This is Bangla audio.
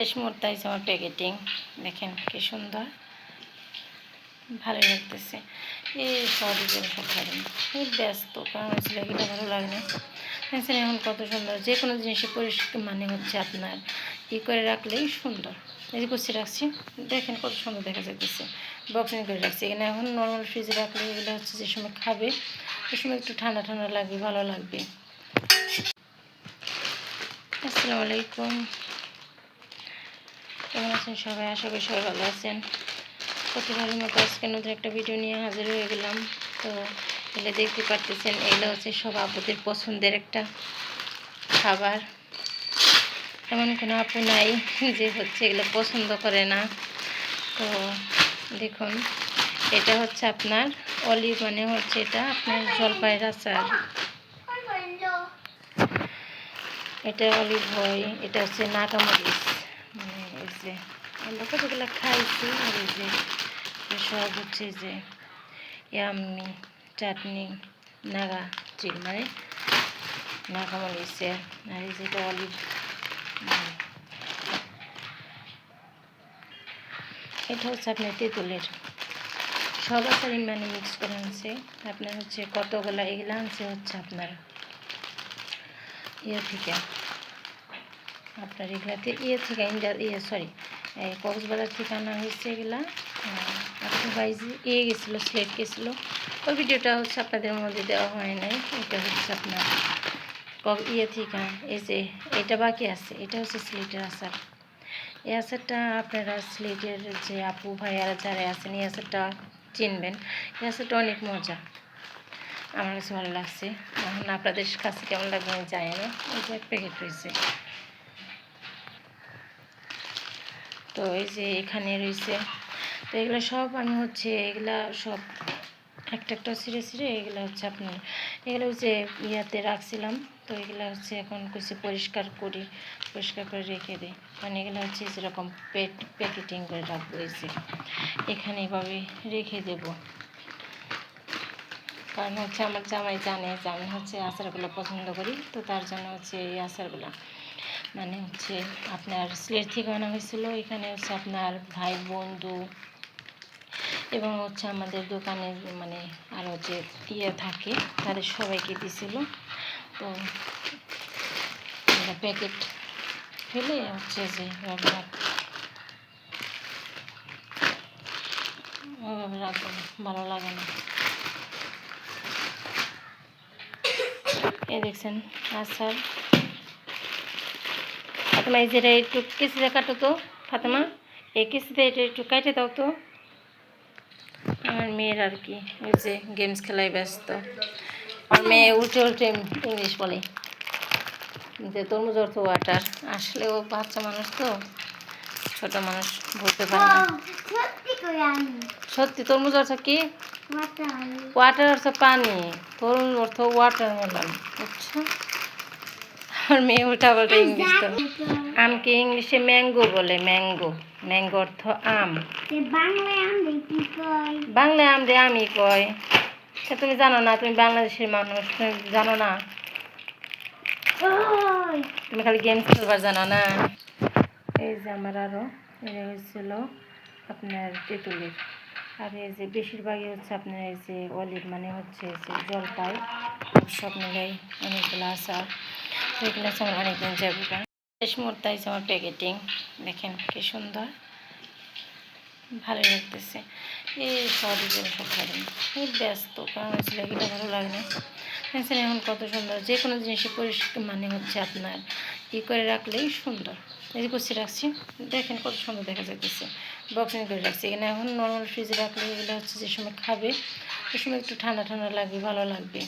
বেশ মোটা হয়েছে আমার প্যাকেটিং, দেখেন কি সুন্দর, ভালো লাগতেছে। এই সবই করে সব খাবেন, এই ব্যস্ত কারণ ছেলেগুলো ভালো লাগে না। দেখছেন এখন কত সুন্দর, যে কোনো জিনিসে পরিষ্কার মানে হচ্ছে আপনার ই করে রাখলেই সুন্দর। এই যে কুচি রাখছি, দেখেন কত সুন্দর দেখা যাইতেছে, বক্সিং করে রাখছি। এখানে এখন নর্মাল ফ্রিজে রাখলে এগুলো হচ্ছে যে সময় খাবে ওই সময় একটু ঠান্ডা ঠান্ডা লাগবে, ভালো লাগবে। আসসালামু আলাইকুম, কেমন আছেন সবাই? আশা করি সবাই ভালো আছেন। প্রতিবারের মতো আজকে নতুন একটা ভিডিও নিয়ে হাজির হয়ে গেলাম। তো এগুলো দেখতে পারতেছেন, এগুলো হচ্ছে সব আপুদের পছন্দের একটা খাবার। এমন কোনো আপু নাই যে হচ্ছে এগুলো পছন্দ করে না। তো দেখুন, এটা হচ্ছে আপনার অলিভ, মানে হচ্ছে এটা আপনার জলপাইয়ের আচার। এটা অলিভ হয়, এটা হচ্ছে নাগামরিচ, মানে এই যে আমরা কতগুলো খাইছি। আর এই যে সব হচ্ছে যে ইয়াম্মি চাটনি, নাগা চিল মানে নাগামরিচের। আর এই যেটা অলিভ, এটা হচ্ছে আপনার তেঁতুলের। সব আচারই মানে মিক্স করে আনছে আপনার হচ্ছে কতগুলো, এগুলো আনছে হচ্ছে আপনার ইয়ে থেকে, আপনার এগুলাতে থেকে কক্সবাজার থেকে আনা হয়েছে এগুলা। আপনি বাইজি গেছিলো, সিলেট গেছিলো। ওই ভিডিওটা হচ্ছে আপনাদের মধ্যে দেওয়া হয় নাই। এটা হচ্ছে আপনার থেকে, এই যে এটা বাকি আছে, এটা হচ্ছে সিলেটের আচার। এই আচারটা আপনারা সিলেটের যে আপু ভাইয়ারা যারা আছেন এই আচারটা চিনবেন। এই আচারটা অনেক মজা, আমার কাছে ভালো লাগছে। এখন আপনাদের কাছে কেমন লাগবে আমি জানি না। এই যে এক প্যাকেট রয়েছে। তো এই যে এখানে রয়েছে, তো এগুলো সব আমি হচ্ছে এগুলা সব একটা একটা ছিঁড়ে ছিঁড়ে এগুলো হচ্ছে আপনার এগুলো হচ্ছে ইয়াতে রাখছিলাম। তো এগুলো হচ্ছে এখন কিছু পরিষ্কার করে রেখে দিই, মানে এগুলো হচ্ছে যেরকম প্যাকেটিং করে রাখবো। এই যে এখানে এভাবে রেখে দেব, কারণ হচ্ছে আমার জামাই জানে যে আমি হচ্ছে আচারগুলো পছন্দ করি। তো তার জন্য হচ্ছে এই আচারগুলো মানে হচ্ছে আপনার সিলেট থেকে আনা হয়েছিল। এখানে হচ্ছে আপনার ভাই বন্ধু এবং হচ্ছে আমাদের দোকানে মানে আরও যে থাকে তাদের সবাইকে দিছিল। তো প্যাকেট ফেলে হচ্ছে যে ওইভাবে রাখবো, ভালো লাগে না। এই দেখছেন আচার। ফাতেমা এই যেটা একটু কেসিতে কাটো তো, ফাতেমা এই কেসিতে এটা একটু কাটে দাও তো। আমার মেয়ের আর কি ওই যে গেমস খেলায় ব্যস্ত। আমার মেয়ে উল্টে ইংলিশ বলে যে তরমুজ অর্থ ওয়াটার। আসলে ও বাচ্চা মানুষ, তো ছোট মানুষ বলতে পারে না। সত্যি তরমুজ অর্থ কি? ওয়াটার অর্থ পানি, তরমুজ অর্থ ওয়াটার মেলন, বুঝছো? আমার মেয়ে উল্টা পাল্টা ইংলিশ। তো আমকে ইংলিশে ম্যাঙ্গো বলে, ম্যাঙ্গো অর্থ আম। বাংলায় আম রে আমি কয়। তুমি জানো না? তুমি বাংলাদেশের মানুষ, তুমি জানো না? তুমি খালি গেম খেলবার জানো না। এই যে আমার আরও এটা হয়েছিল আপনার তেঁতুলের। আর এই যে বেশিরভাগই হচ্ছে আপনার এই যে অলিভ, মানে হচ্ছে যে জলপাই, সব মিলাই অনেকগুলো আচার। এগুলো আছে আমার অনেকদিন যাবে। বেশ মোটা হয়েছে আমার প্যাকেটিং, দেখেন কি সুন্দর, ভালো লাগতেছে। এই সবই করে সব খাবেন, এই ব্যস্ত কারণ ছেলেগুলো ভালো লাগে না। দেখছেন এখন কত সুন্দর, যে কোনো জিনিসে পরিষ্কার মানে হচ্ছে আপনার ই করে রাখলেই সুন্দর। এই যে কুচি রাখছি, দেখেন কত সুন্দর দেখা যাইতেছে, বক্সিং করে রাখছি। এখানে এখন নর্মাল ফ্রিজে রাখলে এগুলো হচ্ছে যে সময় খাবে ওই সময় একটু ঠান্ডা ঠান্ডা লাগবে, ভালো লাগবে।